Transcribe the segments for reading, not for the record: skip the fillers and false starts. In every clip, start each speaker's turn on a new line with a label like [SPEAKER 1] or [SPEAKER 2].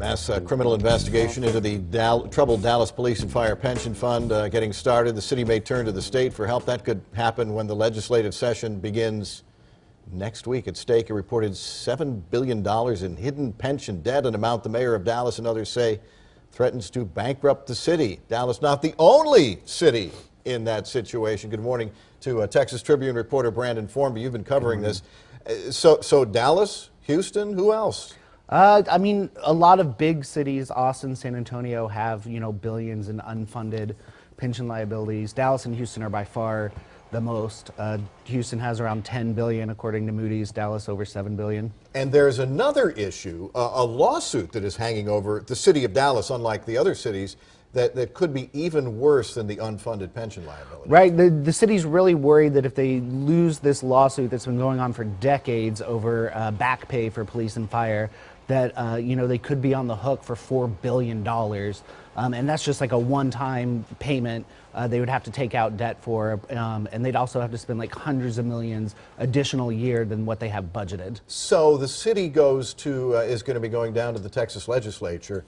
[SPEAKER 1] Mass criminal investigation into the troubled Dallas Police and Fire Pension Fund getting started. The city may turn to the state for help. That could happen when the legislative session begins next week. At stake, a reported $7 billion in hidden pension debt, an amount the mayor of Dallas and others say threatens to bankrupt the city. Dallas not the only city in that situation. Good morning to Texas Tribune reporter Brandon Formby. You've been covering this. So Dallas, Houston, who else?
[SPEAKER 2] I mean, a lot of big cities, Austin, San Antonio, have, billions in unfunded pension liabilities. Dallas and Houston are by far the most. Houston has around 10 billion, according to Moody's. Dallas over 7 billion.
[SPEAKER 1] And there's another issue, a lawsuit that is hanging over the city of Dallas, unlike the other cities, that could be even worse than the unfunded pension liability.
[SPEAKER 2] Right. The city's really worried that if they lose this lawsuit that's been going on for decades over back pay for police and fire, that they could be on the hook for $4 billion. And that's just like a one-time payment they would have to take out debt for. And they'd also have to spend like hundreds of millions additional a year than what they have budgeted.
[SPEAKER 1] So the city is going to be going down to the Texas legislature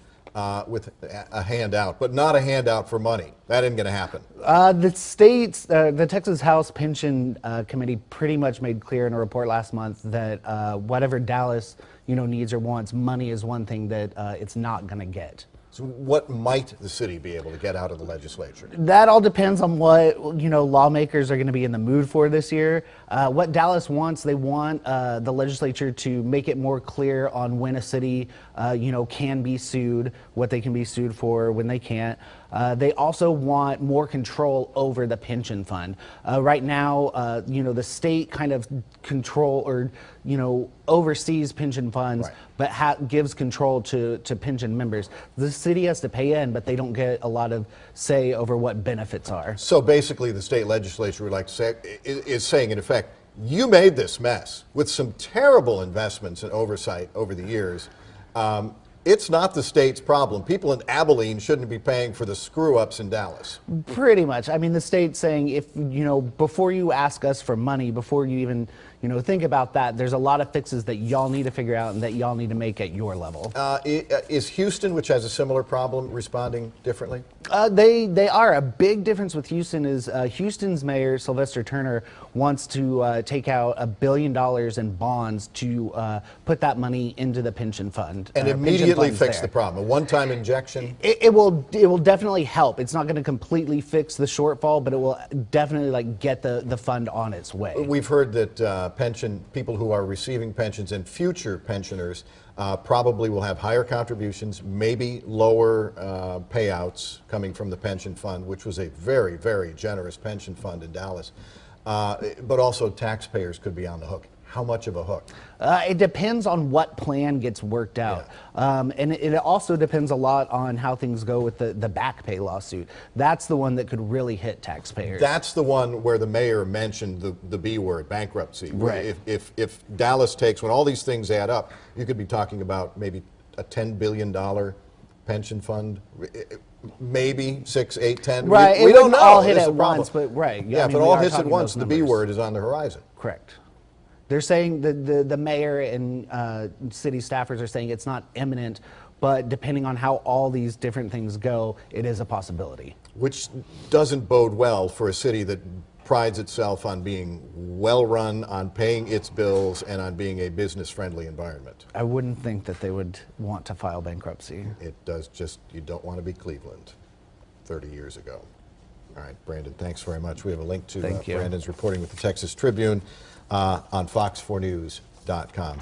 [SPEAKER 1] with a handout, but not a handout for money. That isn't going to happen.
[SPEAKER 2] The Texas House Pension Committee pretty much made clear in a report last month that whatever Dallas needs or wants, money is one thing that it's not going to get.
[SPEAKER 1] So what might the city be able to get out of the legislature?
[SPEAKER 2] That all depends on what lawmakers are going to be in the mood for this year. What Dallas wants, they want the legislature to make it more clear on when a city can be sued, what they can be sued for, when they can't. They also want more control over the pension fund. Right now, the state kind of control or oversees pension funds,
[SPEAKER 1] right,
[SPEAKER 2] but gives control to pension members. The city has to pay in, but they don't get a lot of say over what benefits are.
[SPEAKER 1] So basically, the state legislature would like to say is saying, in effect, you made this mess with some terrible investments and oversight over the years. It's not the state's problem. People in Abilene shouldn't be paying for the screw-ups in Dallas.
[SPEAKER 2] Pretty much. I mean, the state's saying, if before you ask us for money, before you even think about that, there's a lot of fixes that y'all need to figure out and that y'all need to make at your level.
[SPEAKER 1] Is Houston, which has a similar problem, responding differently?
[SPEAKER 2] They are. A big difference with Houston is Houston's mayor, Sylvester Turner, wants to take out $1 billion in bonds to put that money into the pension fund.
[SPEAKER 1] And immediately fix the problem. A one-time injection?
[SPEAKER 2] It will definitely help. It's not going to completely fix the shortfall, but it will definitely get the fund on its way.
[SPEAKER 1] We've heard that people who are receiving pensions and future pensioners probably will have higher contributions, maybe lower payouts coming from the pension fund, which was a very, very generous pension fund in Dallas. But also taxpayers could be on the hook. How much of a hook?
[SPEAKER 2] It depends on what plan gets worked out. Yeah. And it also depends a lot on how things go with the back pay lawsuit. That's the one that could really hit taxpayers.
[SPEAKER 1] That's the one where the mayor mentioned the B word, bankruptcy.
[SPEAKER 2] Right.
[SPEAKER 1] If Dallas takes, when all these things add up, you could be talking about maybe a $10 billion pension fund. Maybe 6, 8, 10.
[SPEAKER 2] Right.
[SPEAKER 1] We don't know.
[SPEAKER 2] All hit at once, but right.
[SPEAKER 1] Yeah, if it all hits at once, the B word is on the horizon.
[SPEAKER 2] Correct. They're saying the mayor and city staffers are saying it's not imminent, but depending on how all these different things go, it is a possibility.
[SPEAKER 1] Which doesn't bode well for a city that prides itself on being well run, on paying its bills, and on being a business-friendly environment.
[SPEAKER 2] I wouldn't think that they would want to file bankruptcy.
[SPEAKER 1] It does you don't want to be Cleveland 30 years ago. All right, Brandon, thanks very much. We have a link to Brandon's reporting with the Texas Tribune on fox4news.com.